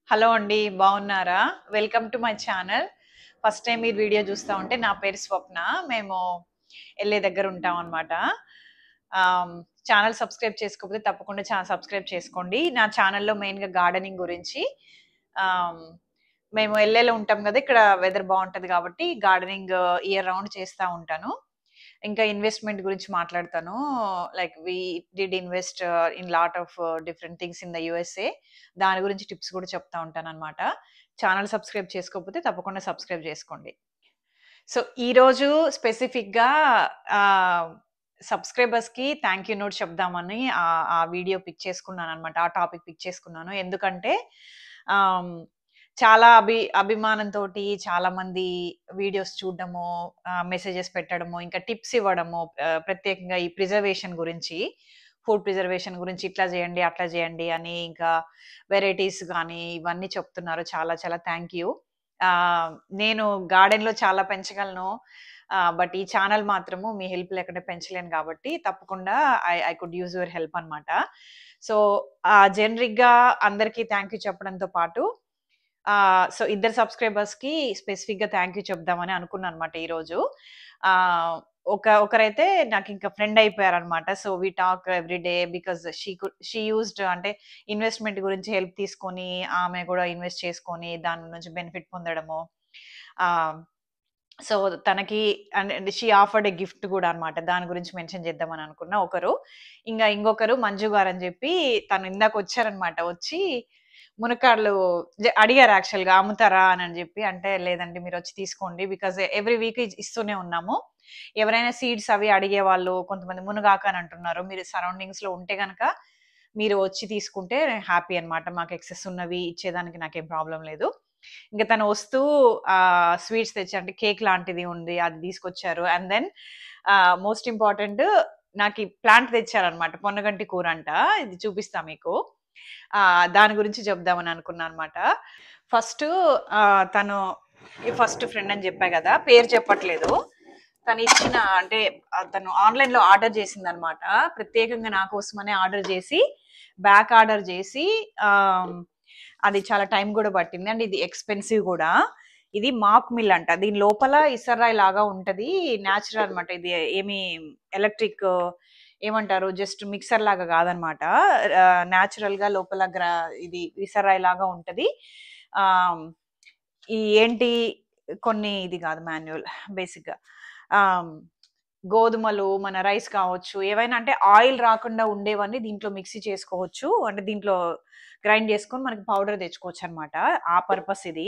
Hello అండి. బాగున్నారా? Welcome to my channel. First time మీరు వీడియో చూస్తా ఉంటే నా పేరు స్వప్న. మేము ఎల్ఏ దగ్గర ఉంటామనమాట. ఆహ్, ఛానల్ సబ్స్క్రైబ్ చేసుకోకపోతే తప్పకుండా సబ్స్క్రైబ్ చేసుకోండి. నా ఛానల్‌లో మెయిన్‌గా గార్డెనింగ్ గురించి ఆహ్, మేము ఎల్ఏలో ఉంటాం గదా! ఇక్కడ వెదర్ బావుంటది కాబట్టి గార్డెనింగ్ ఇయర్ రౌండ్ చేస్తా ఉంటాను. ఇంకా ఇన్వెస్ట్‌మెంట్ గురించి మాట్లాడతాను. Like we did invest in lot of different things in the USA. దాని గురించి టిప్స్ కూడా చెప్తా ఉంటాననమాట. ఛానల్ సబ్స్క్రైబ్ చేసుకోకపోతే తప్పకుండా సబ్స్క్రైబ్ చేసుకోండి. సో, ఈరోజు స్పెసిఫిక్‌గా ఆహ్, సబ్స్క్రైబర్స్‌కి థాంక్ యూ నోట్ చెప్దామని ఆ వీడియో పిక్ చేసుకున్నాననమాట. ఆ టాపిక్ పిక్ చేసుకున్నాను. ఎందుకంటే ఆహ్, చాలా అభిమానంతోటి చాలామంది వీడియోస్ చూడడము, మెసేజెస్ పెట్టడము, ఇంకా టిప్స్ ఇవ్వడము, ప్రత్యేకంగా ఈ ప్రిజర్వేషన్ గురించి, ఫుడ్ ప్రిజర్వేషన్ గురించి ఇట్లా చేయండి, అట్లా చేయండి అని ఇంకా వెరైటీస్ గానీ ఇవన్నీ చెప్తున్నారు. చాలా చాలా థాంక్ యూ. నేను గార్డెన్‌లో చాలా పెంచగలను. బట్ ఈ ఛానల్ మాత్రము మీ హెల్ప్ లేకుండా పెంచలేను కాబట్టి తప్పకుండా I could use your help అనమాట. సో, జనరిక్‌గా అందరికీ థాంక్ యూ చెప్పడంతో పాటు సో, ఇద్దరు సబ్స్క్రైబర్స్‌కి స్పెసిఫిక్‌గా థాంక్ యూ చెప్దామని అనుకున్నాననమాట ఈరోజు. ఆహ్, ఒకరైతే నాకింక ఫ్రెండ్ అయిపోయారనమాట. So, we talk every day because she used అంటే ఇన్వెస్ట్‌మెంట్ గురించి హెల్ప్ తీసుకొని, ఆమె గూడా ఇన్వెస్ట్ చేసుకొని దాని నుంచి బెనిఫిట్ పొందడము. ఆహ్, సో, తనకి and she offered a gift గూడా అన్నమాట. దాని గురించి మెన్షన్ చేద్దామని అనుకున్నా ఒకరు. ఇంకొకరు మంజు గారని జెప్పి తను ఇందాకొచ్చారన్నమాట. వచ్చి మునక్కాడలు అడిగారు యాక్చువల్‌గా అమ్ముతారా అని జెప్పి. అంటే లేదండి మీరొచ్చి తీసుకోండి. బికాజ్ ఎవ్రీ వీక్ ఇస్తూనే ఉన్నాము. ఎవరైనా సీడ్స్ అవి అడిగేవాళ్ళు కొంతమంది మునగాకు అని అంటున్నారు. మీరు సరౌండింగ్స్‌లో ఉంటే గనక మీరు వచ్చి తీసుకుంటే హ్యాపీ అన్నమాట. మాకు ఎక్సెస్ ఉన్నవి ఇచ్చేదానికి నాకేం ప్రాబ్లమ్ లేదు. ఇంక తను వస్తూ స్వీట్స్ తెచ్చారు. అంటే కేక్ లాంటిది ఉంది. అది తీసుకొచ్చారు. అండ్ దెన్ మోస్ట్ ఇంపార్టెంట్ నాకీ ప్లాంట్ తెచ్చారనమాట. పొన్నగంటి కూరంట. ఇది చూపిస్తా మీకు. దాని గురించి చెప్దామని అనుకున్నా అనమాట. ఫస్టు తను ఫస్ట్ ఫ్రెండ్ అని చెప్పా గదా! పేరు చెప్పట్లేదు. తనిచ్చిన అంటే తను ఆన్‌లైన్‌లో ఆర్డర్ చేసిందనమాట. ప్రత్యేకంగా నా కోసమనే ఆర్డర్ చేసి, బ్యాక్ ఆర్డర్ చేసి ఆహ్, అది చాలా టైం గూడా పట్టింది. అండ్ ఇది ఎక్స్‌పెన్సివ్ గూడా. ఇది మాక్ మిల్ అంట. దీని లోపల ఇసర్రాయి లాగా ఉంటది. నేచురల్ అన్నమాట. ఇది ఏమి ఎలక్ట్రిక్ ఏమంటారు జస్ట్ మిక్సర్ లాగా గాదనమాట. నేచురల్‌గా లోపల ఇది ఇసర్రాయి లాగా ఉంటది. ఆహ్, ఈ ఏంటి కొన్ని ఇది గాదు మాన్యువల్ బేసిక్‌గా. ఆహ్, గోధుమలు, మన రైస్ కావచ్చు, ఏవైనా అంటే ఆయిల్ రాకుండా ఉండేవన్నీ దీంట్లో మిక్సీ చేసుకోవచ్చు. అంటే దీంట్లో గ్రైండ్ చేసుకొని మనకి పౌడర్ తెచ్చుకోవచ్చనమాట. ఆ పర్పస్ ఇది.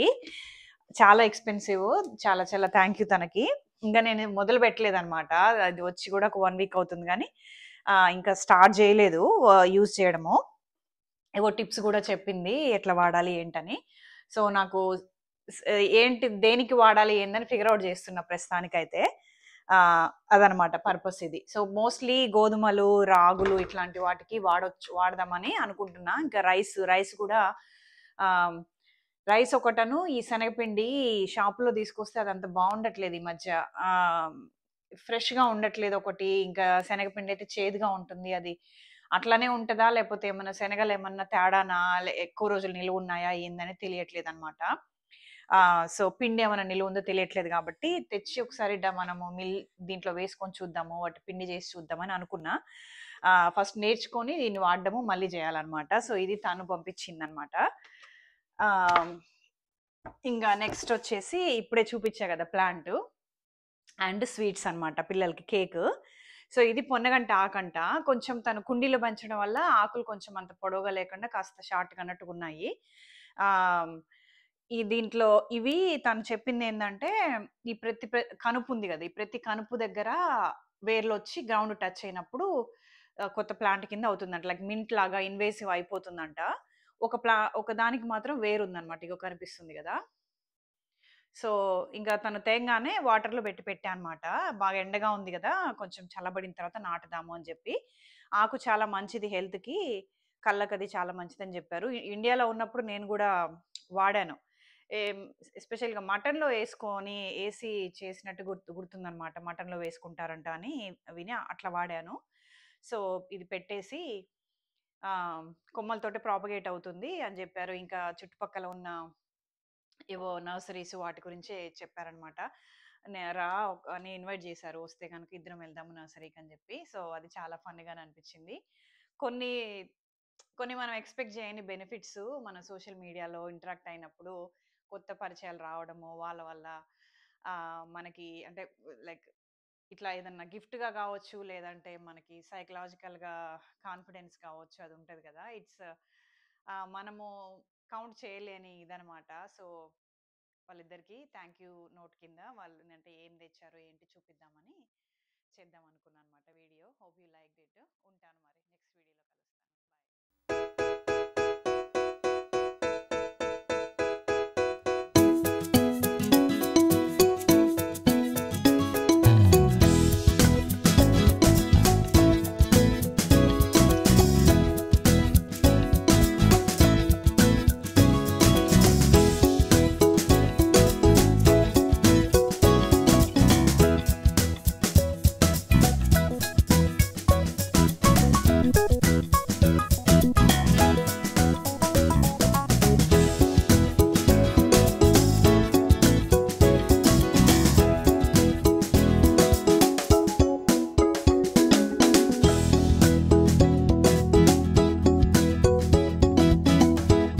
చాలా ఎక్స్‌పెన్సివ్. చాలా చాలా థాంక్ యూ తనకి. ఇంకా నేను మొదలు పెట్టలేదనమాట. అది వచ్చి కూడా ఒక 1 వీక్ అవుతుంది గానీ, ఇంకా స్టార్ట్ చేయలేదు యూజ్ చేయడము. ఏవో టిప్స్ గూడా చెప్పింది. ఎట్లా వాడాలి ఏంటని. సో, నాకు స్ ఏంటి దేనికి వాడాలి ఏందని ఫిగర్ ఔట్ చేస్తున్నా ప్రస్తుతానికైతే. అదనమాట పర్పస్ ఇది. సో, మోస్ట్‌లీ గోధుమలు, రాగులు ఇట్లాంటి వాటికి వాడదామని అనుకుంటున్నా. ఇంకా రైస్ కూడా ఆహ్, రైస్ ఒకటను ఈ శనగపిండి షాప్‌లో తీసుకొస్తే అదంత బావుండట్లేదు ఈ మధ్య. ఆహ్, ఫ్రెష్‌గా ఉండట్లేదు ఒకటి. ఇంకా శనగపిండయితే చేదుగా ఉంటుంది. అది అట్లనే ఉంటదా? లేపోతే ఏమన్నా శనగలేమన్నా తేడానా? ఎక్కువ రోజులు నిలువున్నాయా? ఏందని తెలియట్లేదనమాట. సో, పిండేమన్నా నిలువుందో తెలియట్లేదు గాబట్టి, తెచ్చి ఒకసారి మనము దీంట్లో వేసుకొని చూద్దాము. వాటి పిండి చేసి చూద్దామని అనుకున్నా. ఫస్ట్ నేర్చుకొని దీన్ని వాడడము మళ్ళీ జేయాలనమాట. సో, ఇది తను పంపించిందనమాట. ఆహ్, ఇంగా నెక్స్టొచ్చేసి ఇప్పుడే చూపిచ్చా గదా! ప్లాంటు. అండ్ స్వీట్స్ అన్నమాట పిల్లలకి కేకు. సో, ఇది పొన్నగంటి ఆకంట. కొంచెం తను కుండీలో పెంచడం వల్ల ఆకులు కొంచెం అంత పొడవుగా లేకుండా కాస్త షార్ట్‌గా అన్నట్టుగున్నాయి. ఆహ్, దీంట్లో ఇవి తను చెప్పిందేందంటే, ఈ కనుపు ఉంది గదా! ఈ ప్రతి కనుపు దగ్గర వేర్లొచ్చి గ్రౌండ్ టచ్ అయినప్పుడు కొత్త ప్లాంట్ కింద అవుతుందంట. లైక్ మింట్ లాగా ఇన్వేసివ్ అయిపోతుందంట. ఒక దానికి మాత్రం వేరుందన్నమాట. ఇగో కనిపిస్తుంది గదా! సో, ఇంకా తను తేంగానే వాటర్‌లో పెట్టా అనమాట. బాగా ఎండగా ఉంది గదా! కొంచెం చల్లబడిన తర్వాత నాటుదాము అని జెప్పి. ఆకు చాలా మంచిది హెల్త్‌కి. కళ్ళకది చాలా మంచిదని జెప్పారు. ఇండియాలో ఉన్నప్పుడు నేను గూడా వాడాను. ఏం ఎస్పెషల్‌గా మటన్‌లో ఏసి చేసినట్టు గుర్తుందనమాట. మటన్‌లో వేసుకుంటారంట అని విని అట్లా వాడాను. సో, ఇది పెట్టేసి కొమ్మలతోటి ప్రాపగేట్ అవుతుంది అని చెప్పారు. ఇంకా చుట్టుపక్కల ఉన్న ఏవో నర్సరీస్ వాటి గురించే చెప్పారనమాట. అని ఇన్వైట్ చేశారు. వస్తే గనుక ఇద్దరం వెళ్దాము నర్సరీకి అని చెప్పి. సో, అది చాలా ఫన్నీగానే అనిపించింది. కొన్ని, కొన్ని మనం ఎక్స్‌పెక్ట్ చేయని బెనిఫిట్స్ మన సోషల్ మీడియాలో ఇంటరాక్ట్ అయినప్పుడు కొత్త పరిచయాలు రావడము, వాళ్ళ వల్ల మనకి అంటే లైక్ ఇట్లా ఏదన్నా గిఫ్ట్‌గా గావచ్చు, లేదంటే మనకి సైకలాజికల్‌గా కాన్ఫిడెన్స్ కావచ్చు అది ఉంటది గదా! మనము కౌంట్ చేయలేని ఇదనమాట. సో, వాళ్ళిద్దరికీ థ్యాంక్ యూ నోట్ కింద వాళ్ళు అంటే ఏం తెచ్చారో ఏంటి చూపిద్దామని చేద్దాం అనుకున్నాననమాట video. Hope you liked it. ఉంటాను మరి నెక్స్ట్ వీడియోలో